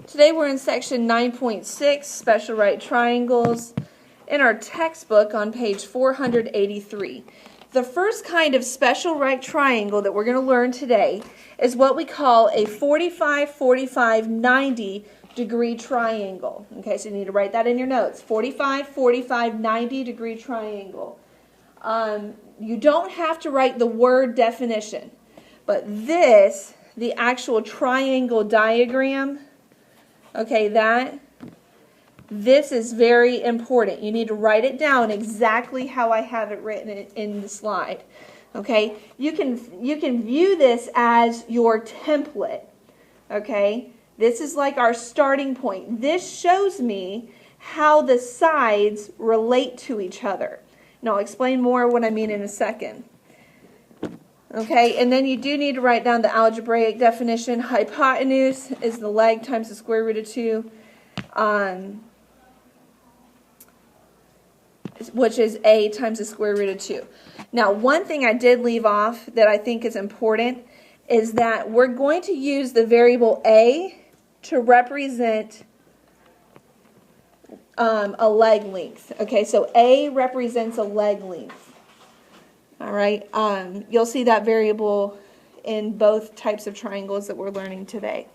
Today we're in section 9.6, special right triangles, in our textbook on page 483. The first kind of special right triangle that we're going to learn today is what we call a 45, 45, 90 degree triangle. Okay, so you need to write that in your notes. 45, 45, 90 degree triangle. You don't have to write the word definition, but this, the actual triangle diagram, okay, this is very important. You need to write it down exactly how I have it written in the slide. Okay, you can view this as your template. Okay, this is like our starting point. This shows me how the sides relate to each other. And I'll explain more what I mean in a second. Okay, and then you do need to write down the algebraic definition. Hypotenuse is the leg times the square root of 2, which is a times the square root of 2. Now, one thing I did leave off that I think is important is that we're going to use the variable a to represent a leg length. Okay, so a represents a leg length. All right, you'll see that variable in both types of triangles that we're learning today.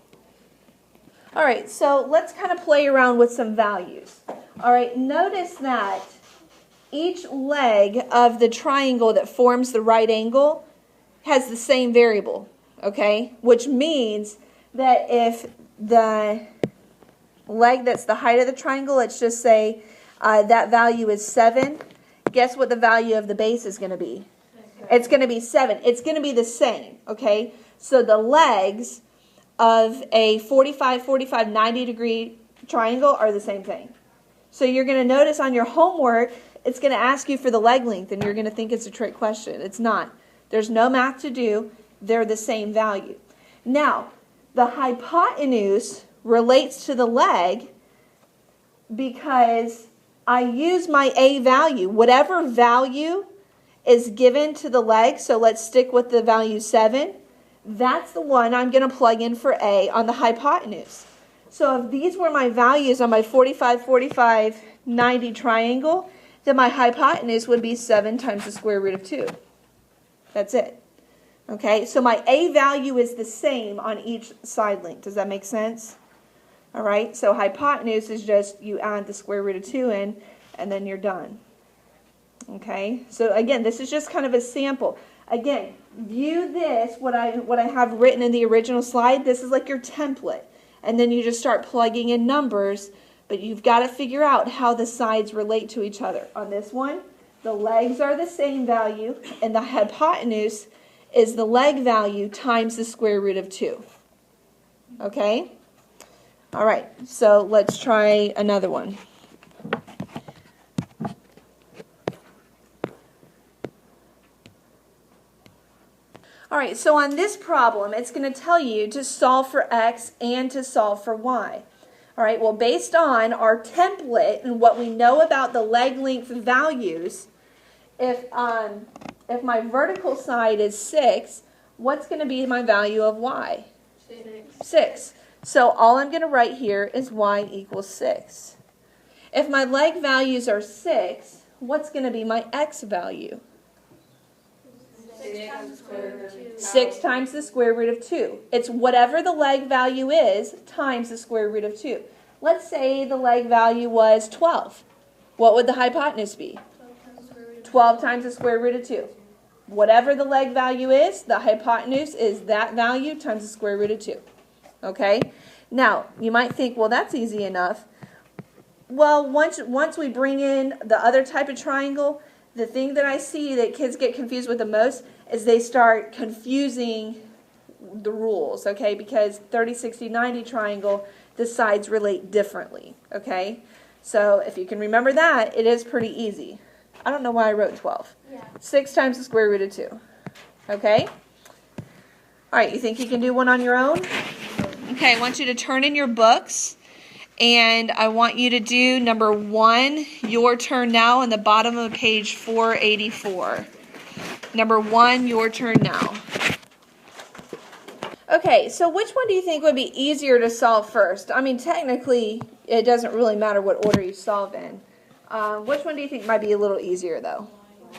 All right, so let's kind of play around with some values. All right, notice that each leg of the triangle that forms the right angle has the same variable, okay? Which means that if the leg that's the height of the triangle, let's just say that value is 7, guess what the value of the base is going to be? It's going to be 7. It's going to be the same, okay? So the legs of a 45, 45, 90 degree triangle are the same thing. So you're going to notice on your homework, it's going to ask you for the leg length, and you're going to think it's a trick question. It's not. There's no math to do. They're the same value. Now, the hypotenuse relates to the leg because I use my a value. Whatever value is given to the leg, so let's stick with the value 7, that's the one I'm going to plug in for a on the hypotenuse. So if these were my values on my 45, 45, 90 triangle, then my hypotenuse would be 7 times the square root of 2. That's it. Okay, so my a value is the same on each side length. Does that make sense? All right, so hypotenuse is just you add the square root of 2 in, and then you're done. Okay, so again, this is just kind of a sample. Again, view this, what I have written in the original slide, this is like your template. And then you just start plugging in numbers, but you've got to figure out how the sides relate to each other. On this one, the legs are the same value, and the hypotenuse is the leg value times the square root of 2. Okay? All right, so let's try another one. All right, so on this problem, it's going to tell you to solve for x and to solve for y. All right, well, based on our template and what we know about the leg length values, if my vertical side is 6, what's going to be my value of y? 6. So all I'm going to write here is y equals 6. If my leg values are 6, what's going to be my x value? 6 times the square root of 2. It's whatever the leg value is times the square root of 2. Let's say the leg value was 12. What would the hypotenuse be? 12 times the square root of 2. Whatever the leg value is, the hypotenuse is that value times the square root of 2. Okay? Now, you might think, well, that's easy enough. Well, once we bring in the other type of triangle, the thing that I see that kids get confused with the most is they start confusing the rules, okay? Because 30, 60, 90 triangle, the sides relate differently, okay? So if you can remember that, it is pretty easy. I don't know why I wrote 12. Yeah. 6 times the square root of 2, okay? All right, you think you can do one on your own? Okay, I want you to turn in your books. And I want you to do number 1, your turn now, on the bottom of page 484. Number 1, your turn now. Okay, so which one do you think would be easier to solve first? I mean, technically, it doesn't really matter what order you solve in. Which one do you think might be a little easier, though?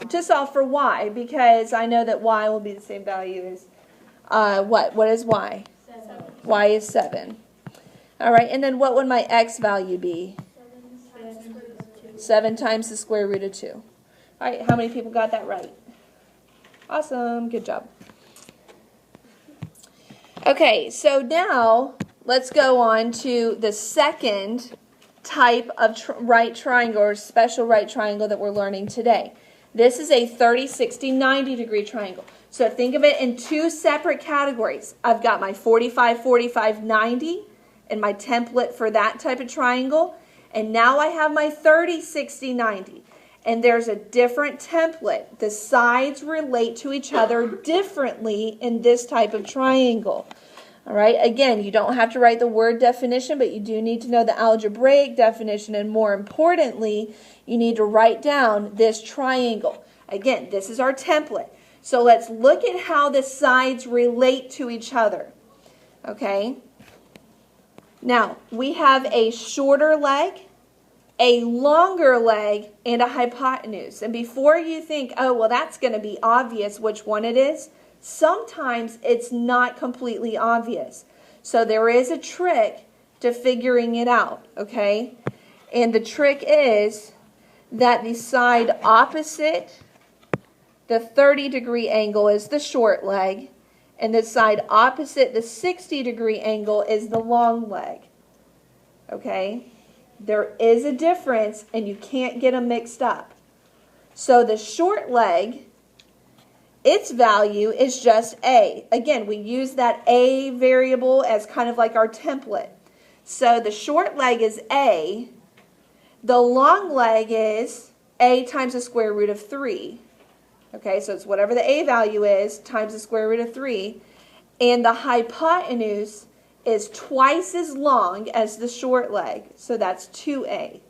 To solve for y, because I know that y will be the same value as, what? What is y? 7. Y is 7. All right, and then what would my x value be? 7 times the square root of 2. All right, how many people got that right? Awesome, good job. Okay, so now let's go on to the second type of right triangle or special right triangle that we're learning today. This is a 30, 60, 90 degree triangle. So think of it in two separate categories. I've got my 45, 45, 90 and my template for that type of triangle. And now I have my 30, 60, 90. And there's a different template. The sides relate to each other differently in this type of triangle. All right, again, you don't have to write the word definition, but you do need to know the algebraic definition, and more importantly, you need to write down this triangle. Again, this is our template. So let's look at how the sides relate to each other. Okay? Now, we have a shorter leg, a longer leg, and a hypotenuse. And before you think, oh, well, that's going to be obvious which one it is, sometimes it's not completely obvious. So there is a trick to figuring it out, okay? And the trick is that the side opposite the 30-degree angle is the short leg, and the side opposite the 60-degree angle is the long leg, okay? There is a difference, and you can't get them mixed up. So the short leg, its value is just a. Again, we use that a variable as kind of like our template. So the short leg is a. The long leg is a times the square root of 3. Okay, so it's whatever the a value is times the square root of 3. And the hypotenuse is twice as long as the short leg. So that's 2a.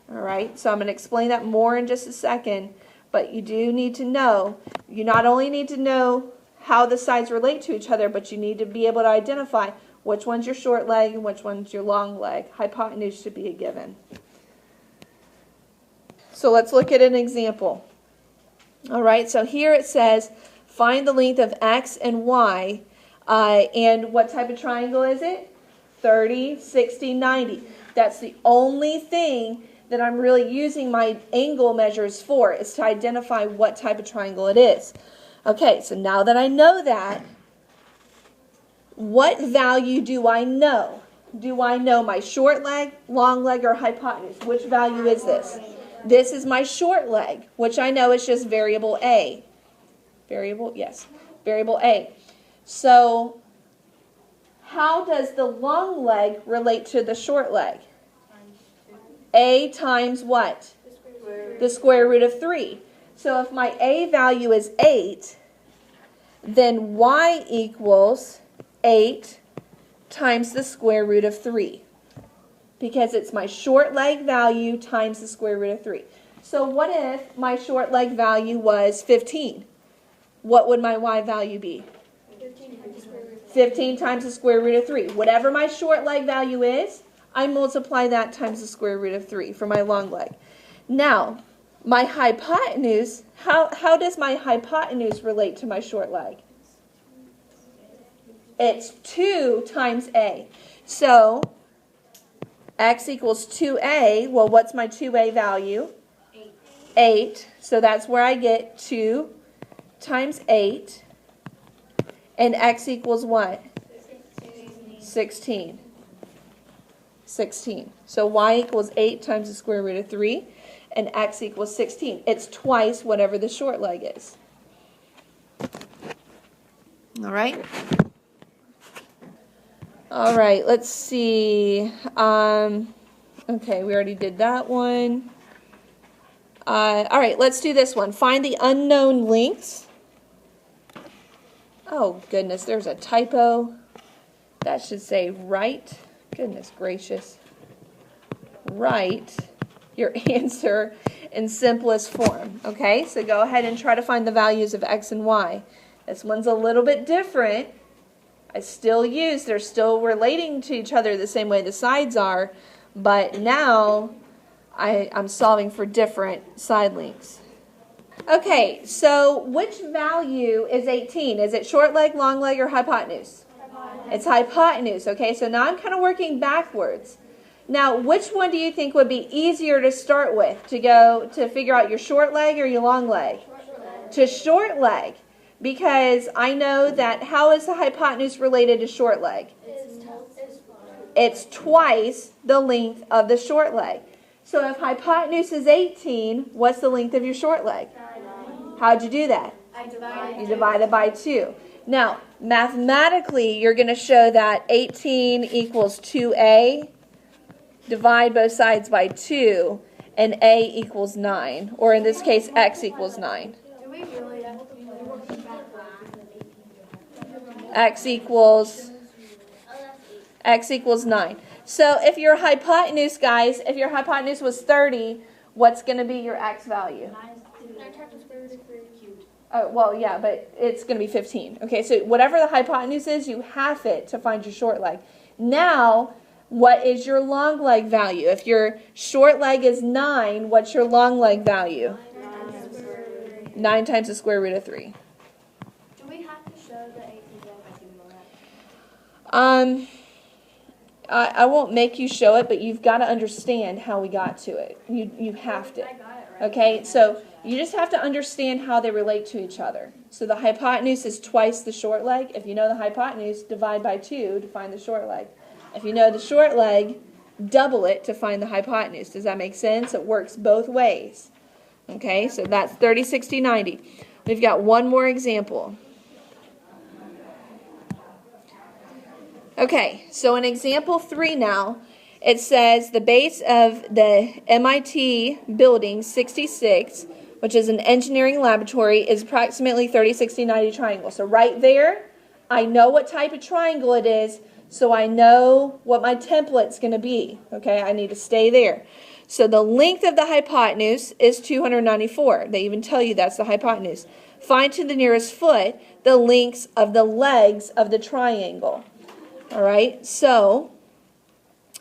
All right, so I'm going to explain that more in just a second. But you do need to know, you not only need to know how the sides relate to each other, but you need to be able to identify which one's your short leg and which one's your long leg. Hypotenuse should be a given. So let's look at an example. All right, so here it says, find the length of x and y. And what type of triangle is it? 30, 60, 90. That's the only thing that I'm really using my angle measures for, is to identify what type of triangle it is. Okay, so now that I know that, what value do I know? Do I know my short leg, long leg, or hypotenuse? Which value is this? This is my short leg, which I know is just variable a. Variable, yes, variable a. So how does the long leg relate to the short leg? A times what? The square root of 3. So if my a value is 8, then y equals 8 times the square root of 3. Because it's my short leg value times the square root of 3. So what if my short leg value was 15? What would my y value be? 15 times the square root of 3. Whatever my short leg value is, I multiply that times the square root of 3 for my long leg. Now, my hypotenuse, how does my hypotenuse relate to my short leg? It's 2 times a. So, x equals 2a. Well, what's my 2a value? 8. So that's where I get 2 times 8. And x equals what? 16. 16. So y equals 8 times the square root of 3, and x equals 16. It's twice whatever the short leg is. All right? All right, let's see. Okay, we already did that one. All right, let's do this one. Find the unknown lengths. Oh, goodness, there's a typo. That should say right. Goodness gracious. Write your answer in simplest form. Okay, so go ahead and try to find the values of x and y. This one's a little bit different. they're still relating to each other the same way the sides are, but now I'm solving for different side lengths. Okay, so which value is 18? Is it short leg, long leg, or hypotenuse? Hypotenuse. It's hypotenuse, okay? So now I'm kind of working backwards. Now, which one do you think would be easier to start with, to figure out your short leg or your long leg? Short leg. To short leg, because I know that, how is the hypotenuse related to short leg? It's twice the length of the short leg. So if hypotenuse is 18, what's the length of your short leg? How'd you do that? You divide it by 2. Now, mathematically, you're going to show that 18 equals 2a. Divide both sides by 2, and a equals 9. Or in this case, x equals 9. X equals 9. So if your hypotenuse, guys, if your hypotenuse was 30, what's going to be your x value? 9 times the square root of 3 cubed. Oh, well, yeah, but it's going to be 15. Okay, so whatever the hypotenuse is, you half it to find your short leg. Now, what is your long leg value? If your short leg is 9, what's your long leg value? 9 times the square root of 3. Do we have to show the 18 by I won't make you show it, but you've got to understand how we got to it. You have to. Okay, so you just have to understand how they relate to each other. So the hypotenuse is twice the short leg. If you know the hypotenuse, divide by 2 to find the short leg. If you know the short leg, double it to find the hypotenuse. Does that make sense? It works both ways. Okay, so that's 30, 60, 90. We've got one more example. Okay, so in example 3 now, it says the base of the MIT building 66, which is an engineering laboratory, is approximately 30, 60, 90 triangle. So right there, I know what type of triangle it is, so I know what my template's going to be. Okay, I need to stay there. So the length of the hypotenuse is 294. They even tell you that's the hypotenuse. Find to the nearest foot the lengths of the legs of the triangle. All right, so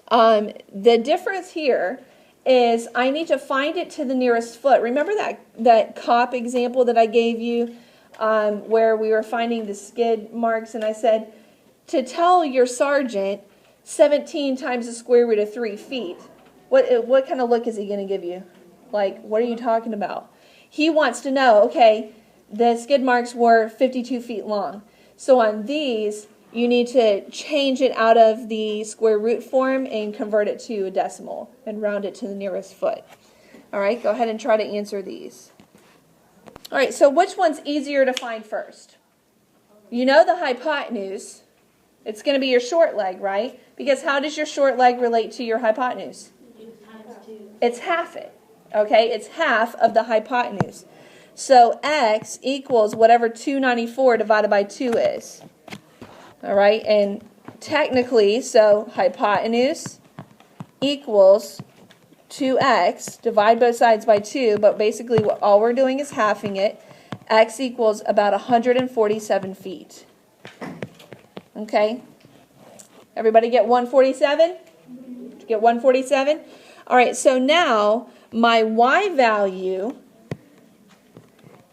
the difference here is I need to find it to the nearest foot. Remember that cop example that I gave you where we were finding the skid marks, and I said, to tell your sergeant 17 times the square root of 3 feet, what kind of look is he going to give you? Like, what are you talking about? He wants to know, okay, the skid marks were 52 feet long. So on these, you need to change it out of the square root form and convert it to a decimal and round it to the nearest foot. All right, go ahead and try to answer these. All right, so which one's easier to find first? You know the hypotenuse. It's going to be your short leg, right? Because how does your short leg relate to your hypotenuse? It's half it. Okay, it's half of the hypotenuse. So x equals whatever 294 divided by 2 is. All right, and technically, so hypotenuse equals 2x, divide both sides by 2, but basically all we're doing is halving it. X equals about 147 feet. Okay? Everybody get 147? Did you get 147? All right, so now my y value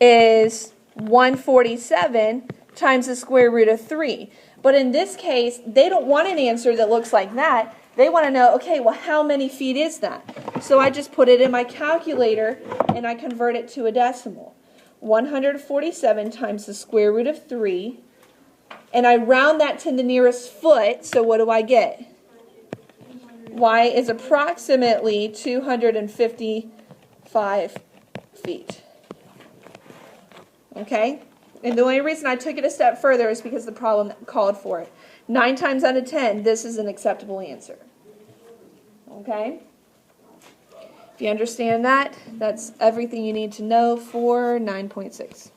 is 147 times the square root of 3. But in this case, they don't want an answer that looks like that. They want to know, okay, well, how many feet is that? So I just put it in my calculator and I convert it to a decimal. 147 times the square root of 3. And I round that to the nearest foot, so what do I get? Y is approximately 255 feet. Okay? And the only reason I took it a step further is because the problem called for it. 9 times out of 10, this is an acceptable answer. Okay? If you understand that, that's everything you need to know for 9.6.